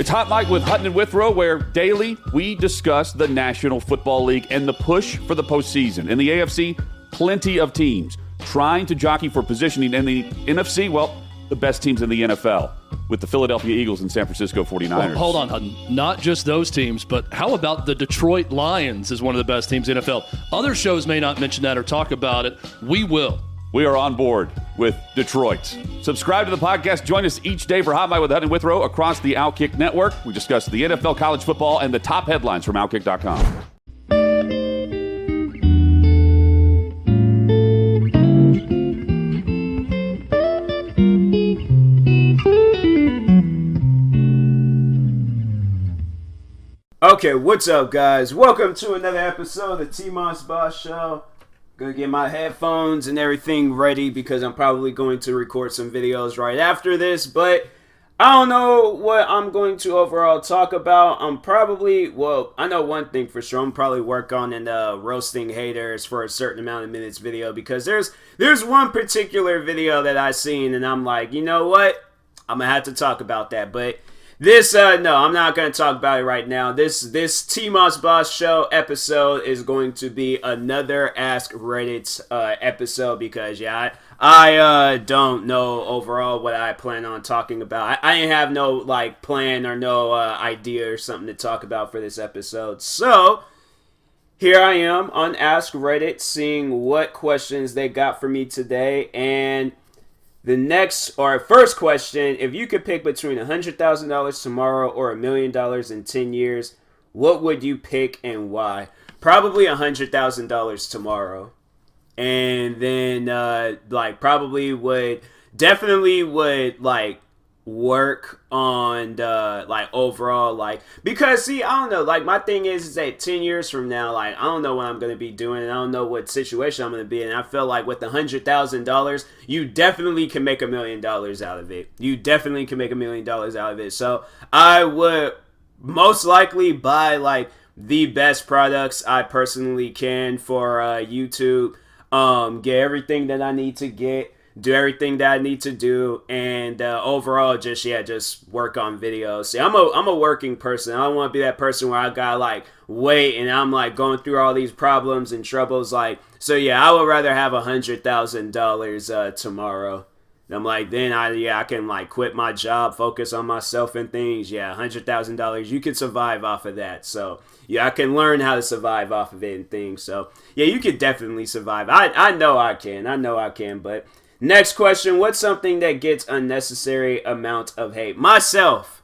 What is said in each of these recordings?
It's Hot Mike with Hutton and Withrow, where daily we discuss the National Football League and the push for the postseason. In the AFC, plenty of teams trying to jockey for positioning. In the NFC, well, the best teams in the NFL with the Philadelphia Eagles and San Francisco 49ers. Well, hold on, Hutton. Not just those teams, but how about the Detroit Lions is one of the best teams in the NFL? Other shows may not mention that or talk about it. We will. We are on board with Detroit. Subscribe to the podcast. Join us each day for Hot Mike with Hutton and Withrow across the Outkick Network. We discuss the NFL, college football, and the top headlines from Outkick.com. Okay, what's up, guys? Welcome to another episode of the TMossBoss Show. Gonna get my headphones and everything ready because I'm probably going to record some videos right after this, but I don't know what I'm going to overall talk about. I know one thing for sure. I'm probably work on roasting haters for a certain amount of minutes video because there's one particular video that I seen and I'm like, you know what? I'm gonna have to talk about that, but no, I'm not going to talk about it right now. This TMossBoss Show episode is going to be another Ask Reddit episode because, I don't know overall what I plan on talking about. I didn't have no, plan or no idea or something to talk about for this episode. So, here I am on Ask Reddit seeing what questions they got for me today, and first question, if you could pick between $100,000 tomorrow or $1 million in 10 years, what would you pick and why? Probably $100,000 tomorrow. And then, definitely would work on overall, because see, I don't know, my thing is that 10 years from now, I don't know what I'm going to be doing, and I don't know what situation I'm going to be in. I feel like with the $100,000, you definitely can make $1 million out of it. You definitely can make $1 million out of it. So I would most likely buy the best products I personally can for YouTube, get everything that I need to get, do everything that I need to do, and overall just work on videos. See, I'm a working person. I don't want to be that person where I gotta wait and I'm going through all these problems and troubles. So yeah, I would rather have $100,000 tomorrow. And I'm then I can quit my job, focus on myself and things. Yeah, $100,000, you can survive off of that. So yeah, I can learn how to survive off of it and things. So yeah, you could definitely survive. I know I can, but next question, what's something that gets unnecessary amount of hate? Myself.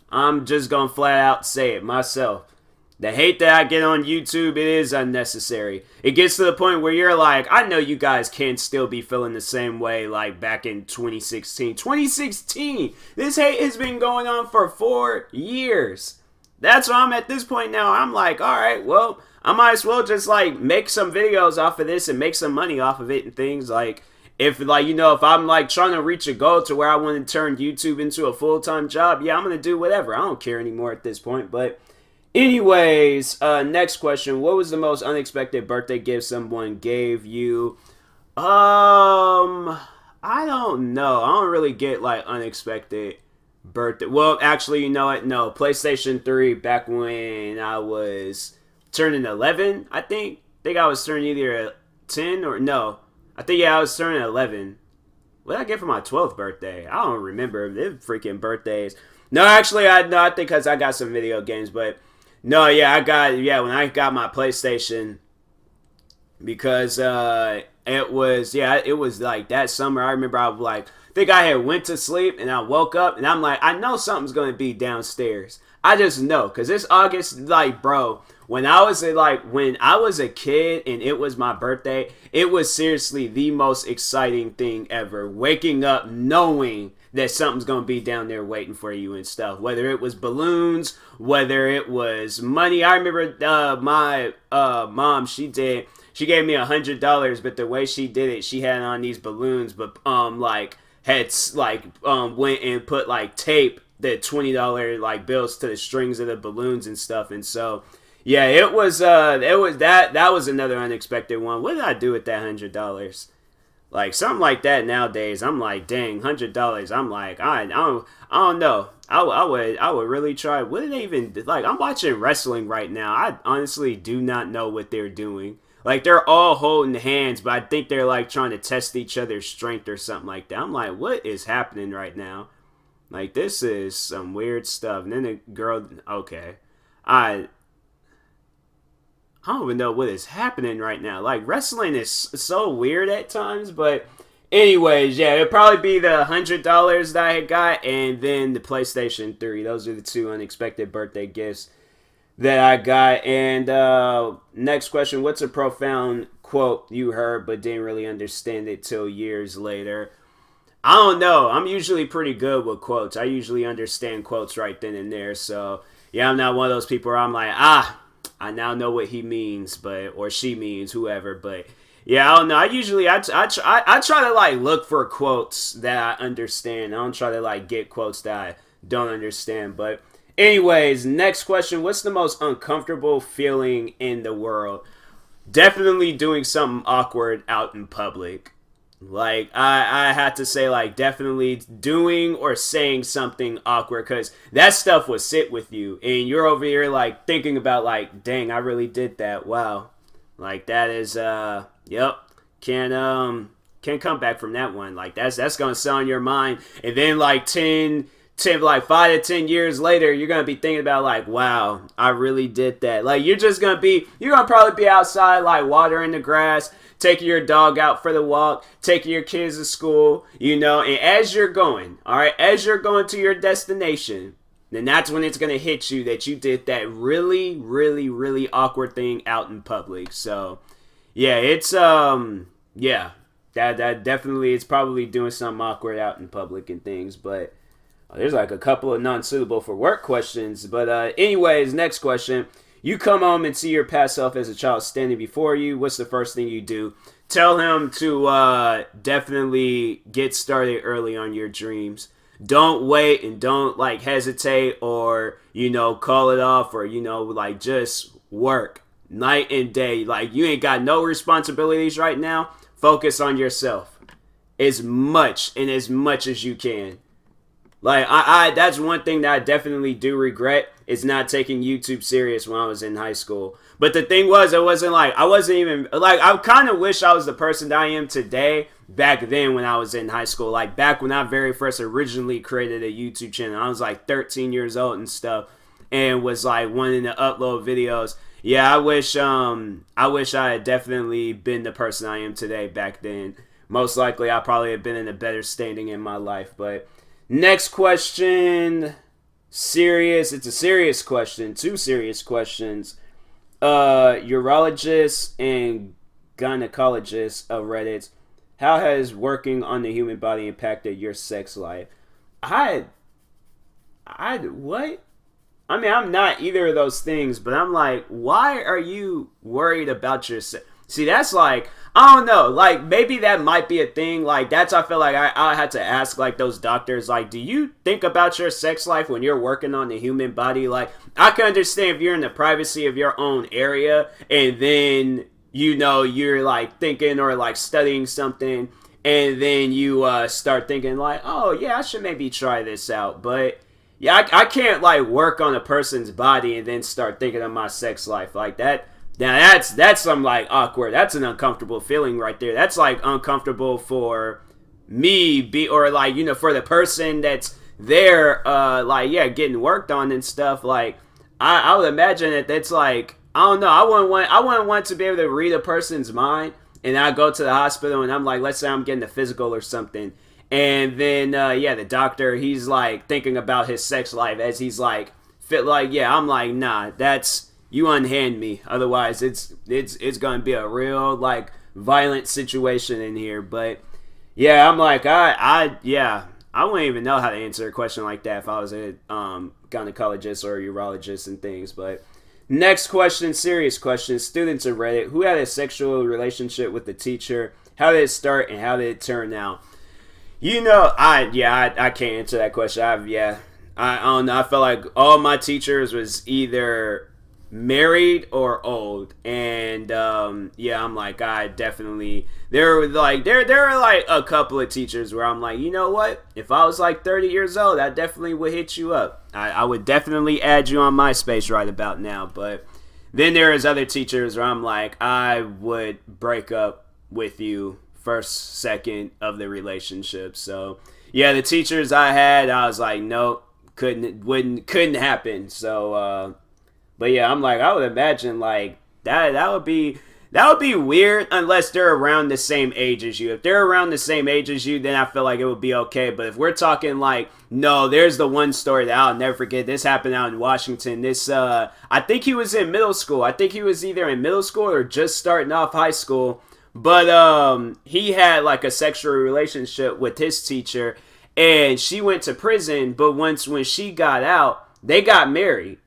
I'm just going to flat out say it. Myself. The hate that I get on YouTube, it is unnecessary. It gets to the point where you're I know you guys can still be feeling the same way back in 2016. 2016! This hate has been going on for 4 years. That's why I'm at this point now. I'm alright, well, I might as well just make some videos off of this and make some money off of it and things. If I'm trying to reach a goal to where I want to turn YouTube into a full-time job, yeah, I'm gonna do whatever. I don't care anymore at this point. But anyways, next question, what was the most unexpected birthday gift someone gave you? I don't know. I don't really get unexpected birthday. Well, actually, you know what? No, PlayStation 3 back when I was turning 11, I think I was turning either 10 or no. I think I was turning 11. What did I get for my 12th birthday? I don't remember. They're freaking birthdays. No, actually, I think because I got some video games, but no, yeah, when I got my PlayStation, because it was that summer. I remember I think I had went to sleep and I woke up and I'm I know something's going to be downstairs. I just know, because it's August, bro. When I was a kid and it was my birthday, it was seriously the most exciting thing ever. Waking up knowing that something's going to be down there waiting for you and stuff. Whether it was balloons, whether it was money. I remember my mom, she gave me $100, but the way she did it, she had on these balloons, but went and put tape, the $20 bills to the strings of the balloons and stuff. And so yeah, that was another unexpected one. What did I do with that $100? Like something like that nowadays, I'm like, dang, $100. I'm like, I don't know. I would really try. What do they even like? I'm watching wrestling right now. I honestly do not know what they're doing. Like they're all holding hands, but I think they're like trying to test each other's strength or something like that. I'm like, what is happening right now? Like this is some weird stuff. And then the girl, okay, I I don't even know what is happening right now. Like wrestling is so weird at times, but anyways, yeah, it'd probably be the $100 that I had got, and then the PlayStation 3. Those are the two unexpected birthday gifts that I got. And next question: what's a profound quote you heard but didn't really understand it till years later? I don't know. I'm usually pretty good with quotes. I usually understand quotes right then and there. So yeah, I'm not one of those people where I'm like, I now know what he means, or she means, whoever. But yeah, I don't know. I usually I try to like look for quotes that I understand. I don't try to like get quotes that I don't understand. But anyways, next question: what's the most uncomfortable feeling in the world? Definitely doing something awkward out in public. Like I had to say, like, definitely doing or saying something awkward, because that stuff will sit with you and you're over here like thinking about like, dang, I really did that. Wow. Like that is yep. Can't come back from that one. Like that's gonna sit on your mind, and then like 5 to 10 years later, you're gonna be thinking about like, wow, I really did that. Like you're gonna probably be outside like watering the grass, taking your dog out for the walk, taking your kids to school, and as you're going, all right, as you're going to your destination, then that's when it's going to hit you that you did that really, really, really awkward thing out in public. So, yeah, it's, yeah, that definitely, it's probably doing something awkward out in public and things, but there's like a couple of non-suitable for work questions. But anyways, next question. You come home and see your past self as a child standing before you. What's the first thing you do? Tell him to definitely get started early on your dreams. Don't wait and don't like hesitate or, call it off or, like just work night and day. Like you ain't got no responsibilities right now. Focus on yourself as much as you can. Like I that's one thing that I definitely do regret, is not taking YouTube serious when I was in high school. But the thing was, I wasn't even like, I kind of wish I was the person that I am today back then when I was in high school. Like back when I very first originally created a YouTube channel, I was like 13 years old and stuff, and was like wanting to upload videos. Yeah, I wish I had definitely been the person I am today back then. Most likely I probably have been in a better standing in my life. But next question, serious. It's a serious question. 2 serious questions. Urologist and gynecologist of Reddit. How has working on the human body impacted your sex life? What? I mean, I'm not either of those things, but I'm like, why are you worried about your sex? See, that's like, I don't know, like maybe that might be a thing. Like I feel like I had to ask like those doctors, like, do you think about your sex life when you're working on the human body? Like I can understand if you're in the privacy of your own area and then, you're like thinking or like studying something, and then you start thinking like, oh yeah, I should maybe try this out. But yeah, I can't like work on a person's body and then start thinking of my sex life like that. Now that's some like awkward. That's an uncomfortable feeling right there. That's like uncomfortable for me, or like, for the person that's there, like, yeah, getting worked on and stuff. Like I would imagine that that's like, I don't know. I wouldn't want to be able to read a person's mind, and I go to the hospital and I'm like, let's say I'm getting a physical or something, and then the doctor, he's like thinking about his sex life as he's like I'm like, nah, that's, you unhand me, otherwise it's gonna be a real like violent situation in here. But yeah, I'm like, I wouldn't even know how to answer a question like that if I was a gynecologist or a urologist and things. But next question, serious question. Students of Reddit, who had a sexual relationship with the teacher? How did it start and how did it turn out? I can't answer that question. I don't know. I felt like all my teachers was either married or old. And yeah, I'm like, I definitely there were like a couple of teachers where I'm like, you know what, if I was like 30 years old, I definitely would hit you up. I would definitely add you on MySpace right about now. But then there is other teachers where I'm like, I would break up with you first second of the relationship. So yeah, the teachers I had, I was like, nope, couldn't happen. So but yeah, I'm like, I would imagine like that would be weird unless they're around the same age as you. If they're around the same age as you, then I feel like it would be okay. But if we're talking like, no, there's the one story that I'll never forget. This happened out in Washington. This I think he was in middle school. I think he was either in middle school or just starting off high school. But he had like a sexual relationship with his teacher, and she went to prison. But when she got out, they got married.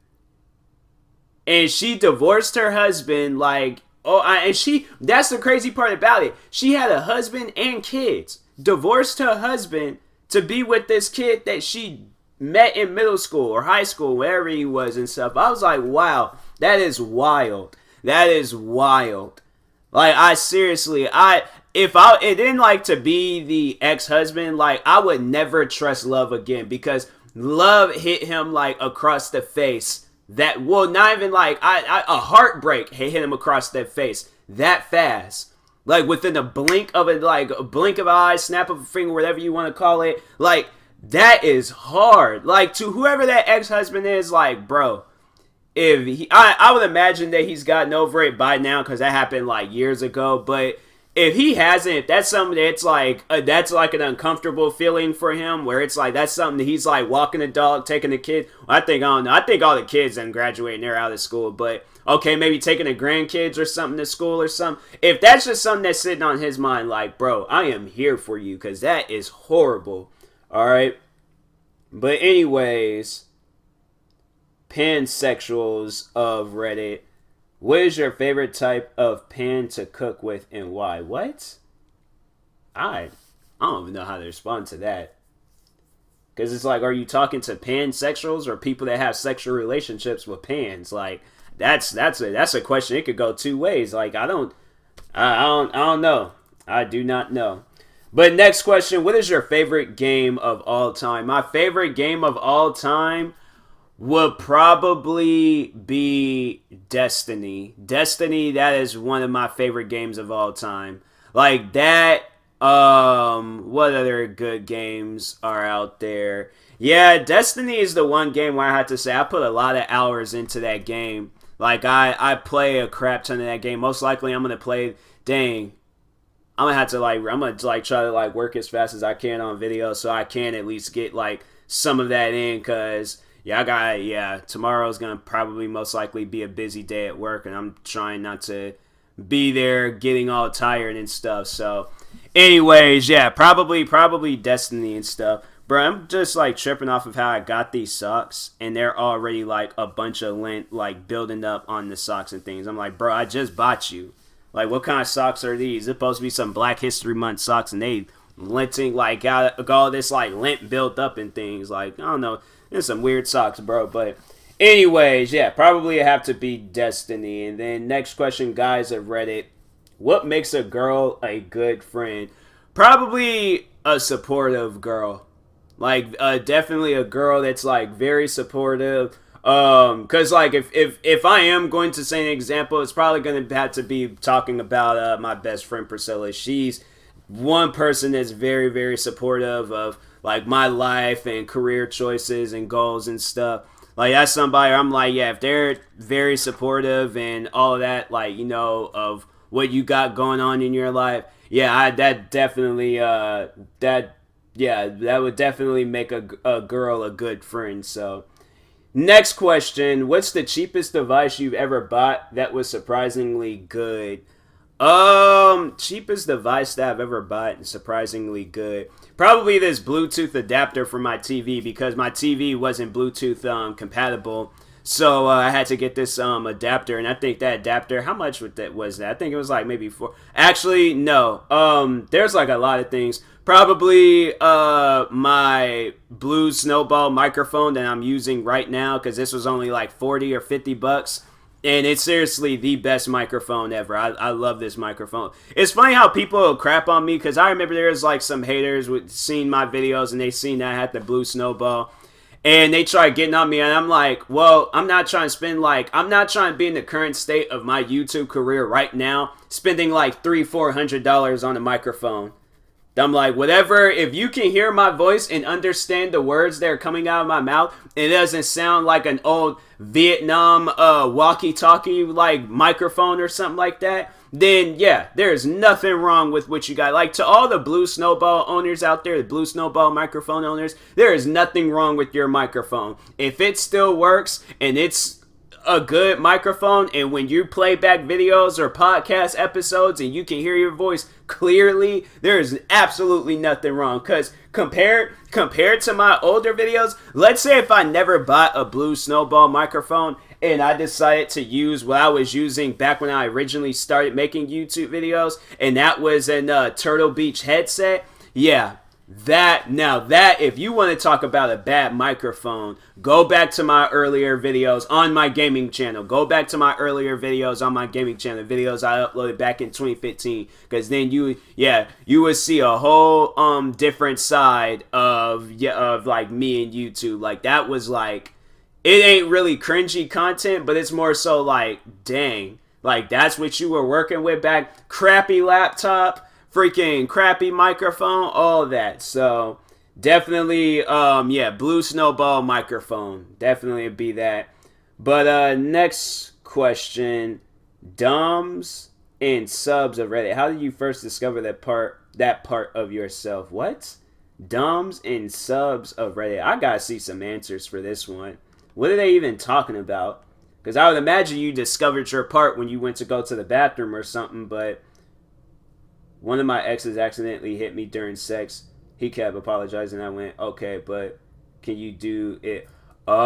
And she divorced her husband, like, that's the crazy part about it. She had a husband and kids. Divorced her husband to be with this kid that she met in middle school or high school, wherever he was and stuff. I was like, wow, that is wild. That is wild. Like, if it didn't like to be the ex-husband, like, I would never trust love again, because love hit him like across the face. That, well, not even like a heartbreak hit him across that face that fast, like within a blink of an eye, snap of a finger, whatever you want to call it. Like, that is hard. Like, to whoever that ex-husband is, like, bro, if I would imagine that he's gotten over it by now, because that happened like years ago. But if he hasn't, if that's something that's like an uncomfortable feeling for him, where it's like that's something that he's like walking the dog, taking the kid. I don't know. I think all the kids then graduate and they're out of school. But okay, maybe taking the grandkids or something to school or something. If that's just something that's sitting on his mind, like, bro, I am here for you, because that is horrible. All right. But anyways, pansexuals of Reddit. What is your favorite type of pan to cook with and why? What? I don't even know how to respond to that. Because it's like, are you talking to pansexuals or people that have sexual relationships with pans? Like, that's a question. It could go two ways. Like, I don't know. I do not know. But next question, what is your favorite game of all time? My favorite game of all time would probably be Destiny. Destiny, that is one of my favorite games of all time. Like that, what other good games are out there? Yeah, Destiny is the one game where I have to say I put a lot of hours into that game. Like, I play a crap ton of that game. Most likely I'm going to play, I'm going to try to work as fast as I can on video so I can at least get like some of that in, because tomorrow's gonna probably most likely be a busy day at work, and I'm trying not to be there getting all tired and stuff. So anyways, yeah, probably Destiny and stuff. Bro, I'm just like tripping off of how I got these socks, and they're already like a bunch of lint like building up on the socks and things. I'm like, bro, I just bought you. Like, what kind of socks are these? It's supposed to be some Black History Month socks, and they linting, like, got all this like lint built up and things. Like, I don't know. There's some weird socks, bro. But anyways, yeah, probably have to be Destiny. And then next question, guys of Reddit. What makes a girl a good friend? Probably a supportive girl. Like, definitely a girl that's like very supportive. Cause like if I am going to say an example, it's probably gonna have to be talking about my best friend Priscilla. She's one person that's very, very supportive of like my life and career choices and goals and stuff. Like, that's somebody I'm like, yeah, if they're very supportive and all of that, like, you know, of what you got going on in your life, yeah, that would definitely make a girl a good friend. So next question, what's the cheapest device you've ever bought that was surprisingly good? Cheapest device that I've ever bought and surprisingly good. Probably this Bluetooth adapter for my TV, because my TV wasn't Bluetooth compatible. So I had to get this adapter, and I think that adapter, how much was that? I think it was like maybe $4. Actually, no. There's like a lot of things. Probably my Blue Snowball microphone that I'm using right now, because this was only like $40 or $50. And it's seriously the best microphone ever. I love this microphone. It's funny how people crap on me because I remember there was like some haters with seeing my videos and they seen that I had the blue snowball. And they tried getting on me and I'm like, well, I'm not trying to be in the current state of my YouTube career right now, spending like $300-$400 on a microphone. I'm like, whatever, if you can hear my voice and understand the words that are coming out of my mouth, it doesn't sound like an old Vietnam walkie-talkie like microphone or something like that, then yeah, there's nothing wrong with what you got. Like, to all the Blue Snowball owners out there, the Blue Snowball microphone owners, there is nothing wrong with your microphone. If it still works and it's a good microphone, and when you play back videos or podcast episodes and you can hear your voice clearly, there is absolutely nothing wrong. Because compared to my older videos, let's say if I never bought a Blue Snowball microphone and I decided to use what I was using back when I originally started making YouTube videos, and that was a Turtle Beach headset, yeah, that if you want to talk about a bad microphone, go back to my earlier videos on my gaming channel. Videos I uploaded back in 2015, because then you would see a whole different side of like me and YouTube. Like, that was like, it ain't really cringy content, but it's more so like, dang, like that's what you were working with back, crappy laptop, freaking crappy microphone, all that. So definitely Blue Snowball microphone, definitely be that. But next question, Doms and subs of Reddit, how did you first discover that part of yourself? What? Doms and subs of Reddit, I gotta see some answers for this one. What are they even talking about? Because I would imagine you discovered your part when you went to go to the bathroom or something, but one of my exes accidentally hit me during sex. He kept apologizing. I went, okay, but can you do it? Oh,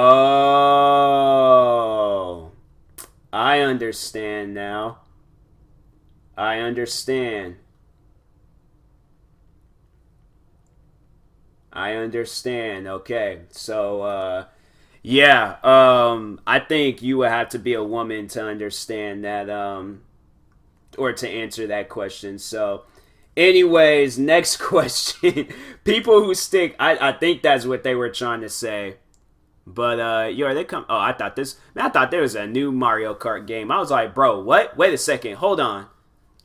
I understand now. I understand. Okay, so I think you would have to be a woman to understand that, or to answer that question. So anyways, next question. People who stick, I think that's what they were trying to say. But are they come? Oh, I thought there was a new Mario Kart game. I was like, bro, what? Wait a second, hold on.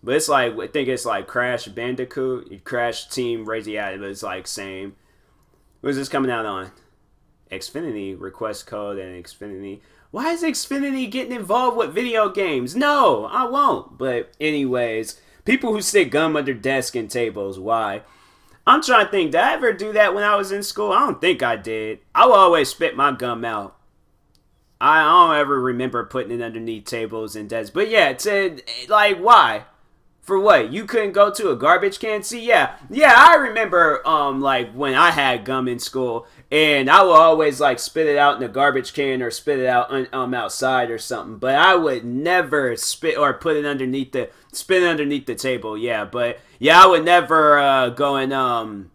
But it's like, I think it's like Crash Bandicoot, Crash Team Racing. Yeah, it was like same. What is this coming out on? Xfinity, request code and Xfinity. Why is Xfinity getting involved with video games? No, I won't. But anyways, people who stick gum under desks and tables, why? I'm trying to think, did I ever do that when I was in school? I don't think I did. I would always spit my gum out. I don't ever remember putting it underneath tables and desks. But yeah, like, why? For what? You couldn't go to a garbage can? See, yeah, I remember, like, when I had gum in school, and I would always, like, spit it out in the garbage can or spit it out outside or something, but I would never spit or spit it underneath the table, yeah, but, yeah, I would never, go and,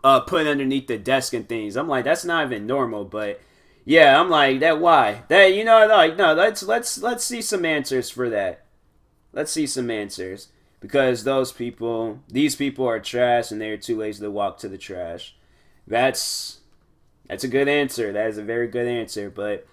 put it underneath the desk and things. I'm like, that's not even normal, but, yeah, I'm like, why? Like, no, let's see some answers for that. Let's see some answers, because these people are trash and they're too lazy to walk to the trash. That's a good answer. That is a very good answer. But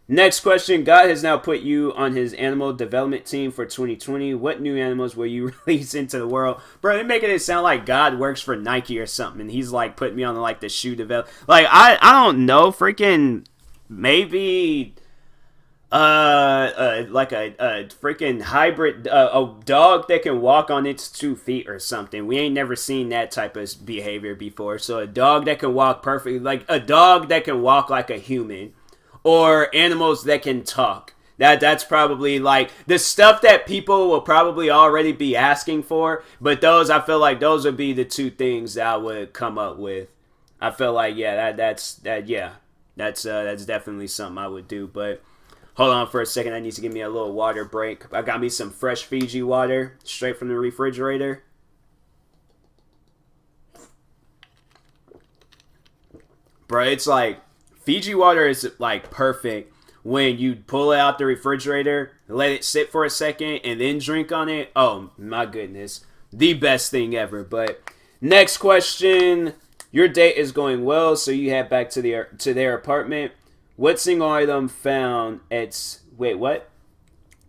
next question, God has now put you on his animal development team for 2020. What new animals will you release into the world? Bro, they're making it sound like God works for Nike or something, and he's like putting me on like the shoe develop. Like, I don't know, freaking maybe like a freaking hybrid, a dog that can walk on its 2 feet or something. We ain't never seen that type of behavior before. So a dog that can walk perfectly, like a dog that can walk like a human, or animals that can talk. That's probably like the stuff that people will probably already be asking for. But I feel like those would be the 2 things that I would come up with. I feel like, yeah, that's definitely something I would do. But hold on for a second. I need to give me a little water break. I got me some fresh Fiji water straight from the refrigerator. Bro, it's like Fiji water is like perfect when you pull it out the refrigerator, let it sit for a second, and then drink on it. Oh, my goodness. The best thing ever. But next question. Your date is going well, so you head back to their apartment. What single item found at... Wait, what?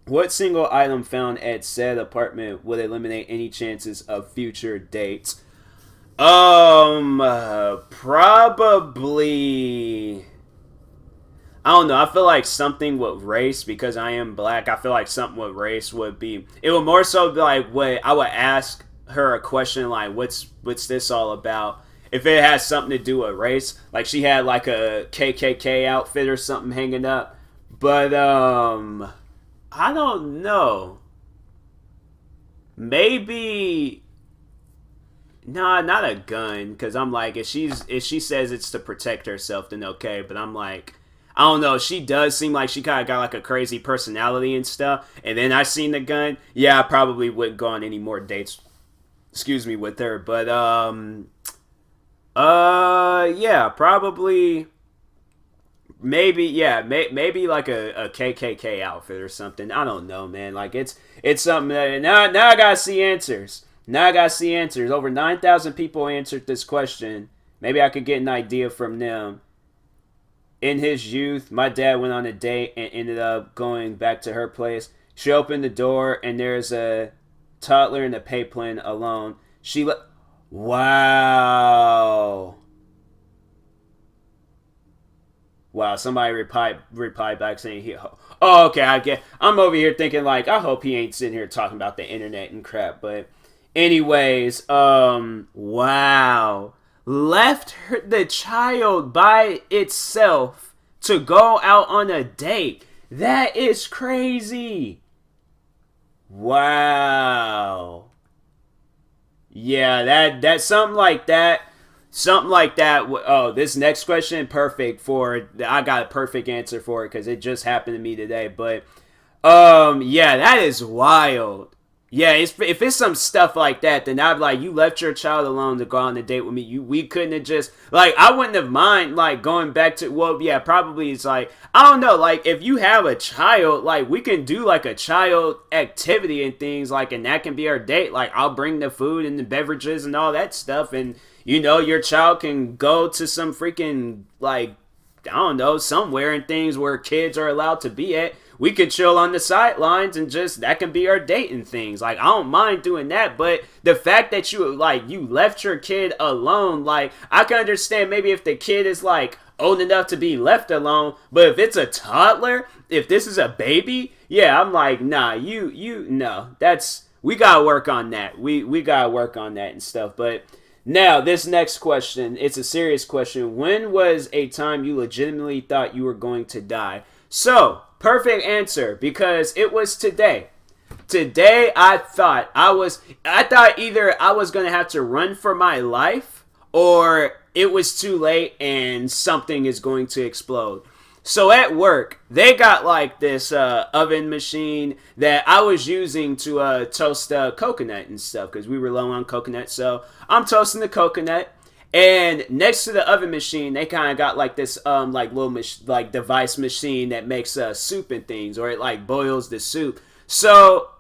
What single item found at said apartment would eliminate any chances of future dates? Probably... I don't know. I feel like something with race, because I am black. I feel like something with race would be... It would more so be like, what I would ask her a question like, what's this all about? If it has something to do with race, like she had like a KKK outfit or something hanging up. But, I don't know. Maybe... Nah, not a gun, because I'm like, if she says it's to protect herself, then okay. But I'm like, I don't know. She does seem like she kind of got like a crazy personality and stuff. And then I seen the gun. Yeah, I probably wouldn't go on any more dates. Excuse me, with her. But yeah, probably. Maybe like a KKK outfit or something. I don't know, man. Like it's something that now I gotta see answers. Over 9,000 people answered this question. Maybe I could get an idea from them. In his youth, my dad went on a date and ended up going back to her place. She opened the door and there's a toddler in the playpen alone. Wow. Wow, somebody replied back saying, oh, okay, I'm over here thinking like, I hope he ain't sitting here talking about the internet and crap. But anyways, wow. Left the child by itself to go out on a date. That is crazy. Wow. Yeah, that something like that. Oh, this next question, perfect for... I got a perfect answer for it because it just happened to me today. But, yeah, that is wild. Yeah, if it's some stuff like that, then I'd be like, you left your child alone to go on a date with me. We couldn't have just... Like, I wouldn't have mind, like, going back to... Well, yeah, probably it's like... I don't know, like, if you have a child, like, we can do, like, a child activity and things, like, and that can be our date. Like, I'll bring the food and the beverages and all that stuff, and, you know, your child can go to some freaking, like, I don't know, somewhere and things where kids are allowed to be at. We could chill on the sidelines and just, that can be our date and things. Like, I don't mind doing that, but the fact that you left your kid alone, like, I can understand maybe if the kid is, like, old enough to be left alone, but if it's a toddler, if this is a baby, yeah, I'm like, nah, no, we gotta work on that. We gotta work on that and stuff, but... Now, this next question, it's a serious question. When was a time you legitimately thought you were going to die? So, perfect answer, because it was today. Today, I thought either I was going to have to run for my life, or it was too late and something is going to explode. So at work, they got like this oven machine that I was using to toast coconut and stuff because we were low on coconut. So I'm toasting the coconut, and next to the oven machine, they kind of got like this like little like device machine that makes soup and things, or it like boils the soup. So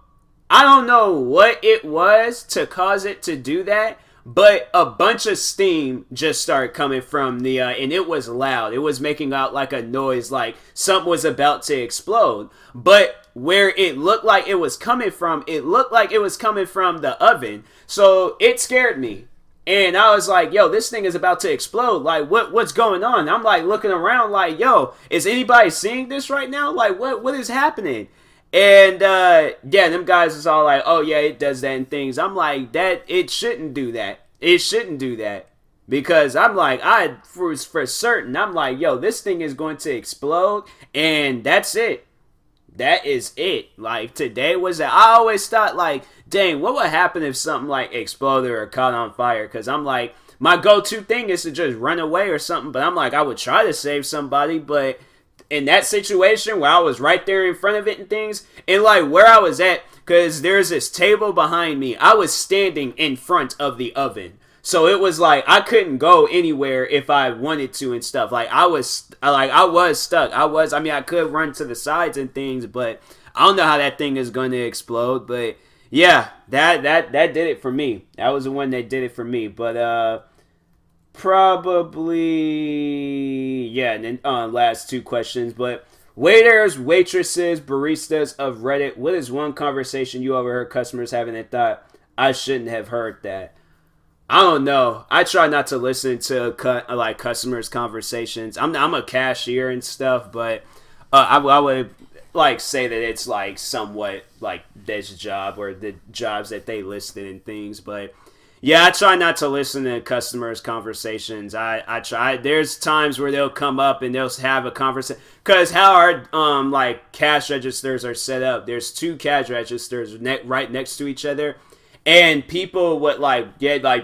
I don't know what it was to cause it to do that. But a bunch of steam just started coming from the, and it was loud. It was making out like a noise, like something was about to explode. But where it looked like it was coming from, it looked like it was coming from the oven. So it scared me. And I was like, yo, this thing is about to explode. Like, what's going on? I'm like looking around like, yo, is anybody seeing this right now? Like, what is happening? And, yeah, them guys is all like, oh, yeah, it does that and things. I'm like, it shouldn't do that. It shouldn't do that. Because I'm like, for certain, I'm like, yo, this thing is going to explode. And that's it. That is it. Like, today was that. I always thought, like, dang, what would happen if something, like, exploded or caught on fire? Because I'm like, my go-to thing is to just run away or something. But I'm like, I would try to save somebody, but... in that situation where I was right there in front of it and things, and like where I was at, because there's this table behind me, I was standing in front of the oven. So it was like I couldn't go anywhere if I wanted to and stuff. Like I was stuck. I could run to the sides and things, but I don't know how that thing is going to explode. But yeah, that did it for me. That was the one that did it for me. But probably yeah. And then last two questions, but. Waiters, waitresses, baristas of Reddit, what is one conversation you overheard customers having that thought, I shouldn't have heard that? I don't know. I try not to listen to customers' conversations. I'm a cashier and stuff, but I would like say that it's like somewhat like this job or the jobs that they listed and things, but yeah, I try not to listen to customers' conversations. I try. There's times where they'll come up and they'll have a conversation. Because how our like cash registers are set up, there's two cash registers right next to each other, and people would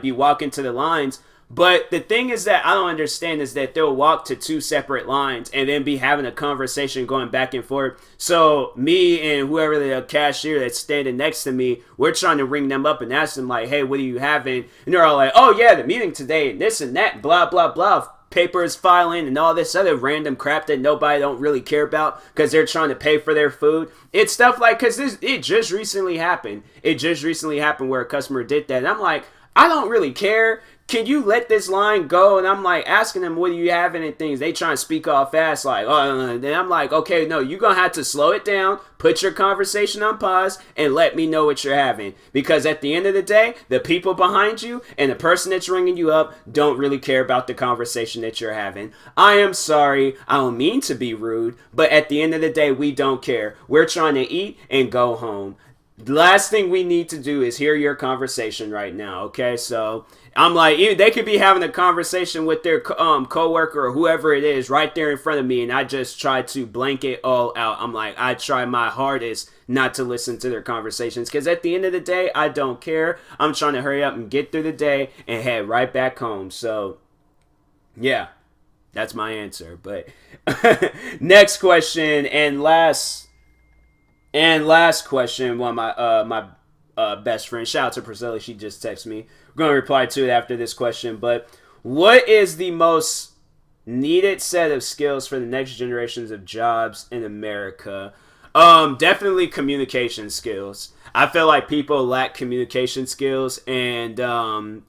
be walking to the lines. But the thing is that I don't understand is that they'll walk to two separate lines and then be having a conversation going back and forth. So me and whoever the cashier that's standing next to me, we're trying to ring them up and ask them like, hey, what are you having? And they're all like, oh yeah, the meeting today and this and that, blah, blah, blah. Papers filing and all this other random crap that nobody don't really care about because they're trying to pay for their food. It's stuff like, because it just recently happened. It just recently happened where a customer did that. And I'm like, I don't really care. Can you let this line go? And I'm like asking them, what are you having and things. They try to speak all fast like, oh, then I'm like, okay, no, you're going to have to slow it down, put your conversation on pause, and let me know what you're having. Because at the end of the day, the people behind you and the person that's ringing you up don't really care about the conversation that you're having. I am sorry. I don't mean to be rude, but at the end of the day, we don't care. We're trying to eat and go home. The last thing we need to do is hear your conversation right now, okay? So I'm like, they could be having a conversation with their coworker or whoever it is right there in front of me, and I just try to blank it all out. I'm like, I try my hardest not to listen to their conversations because at the end of the day, I don't care. I'm trying to hurry up and get through the day and head right back home. So, yeah, that's my answer. But next question and last question, one of my best friend, shout out to Priscilla, she just texted me. We're going to reply to it after this question, but what is the most needed set of skills for the next generations of jobs in America? Definitely communication skills. I feel like people lack communication skills, and we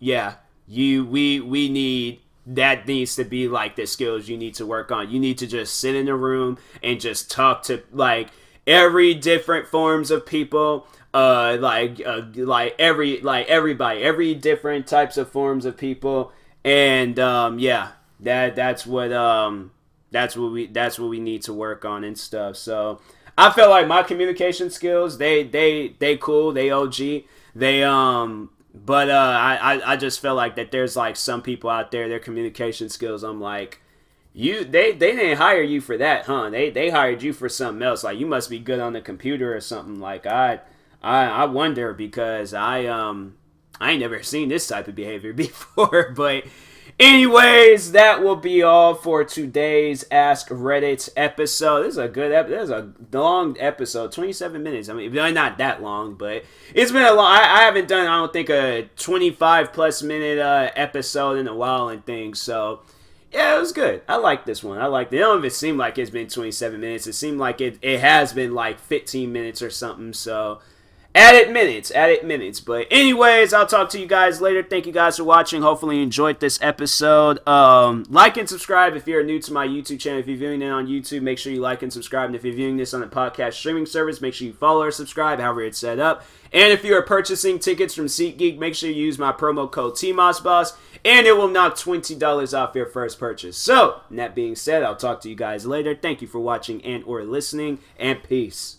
need. That needs to be like the skills you need to work on. You need to just sit in a room and just talk to like every different forms of people, everybody, every different types of forms of people, and that's what we need to work on and stuff. So I feel like my communication skills, they cool, they OG, but I just feel like that there's like some people out there, their communication skills, I'm like, they didn't hire you for that, huh? They hired you for something else. Like you must be good on the computer or something. Like I wonder because I ain't never seen this type of behavior before. But anyways, that will be all for today's Ask Reddit episode. This is a long episode, 27 minutes. I mean, not that long, but it's been a long. I haven't done, I don't think, a 25+ minute episode in a while and things. So. Yeah, it was good. I like this one. I liked it. It don't even seem like it's been 27 minutes. It seemed like it has been like 15 minutes or something. So, added minutes. But anyways, I'll talk to you guys later. Thank you guys for watching. Hopefully you enjoyed this episode. Like and subscribe if you're new to my YouTube channel. If you're viewing it on YouTube, make sure you like and subscribe. And if you're viewing this on a podcast streaming service, make sure you follow or subscribe, however it's set up. And if you are purchasing tickets from SeatGeek, make sure you use my promo code TMossBoss, and it will knock $20 off your first purchase. So, that being said, I'll talk to you guys later. Thank you for watching and or listening, and peace.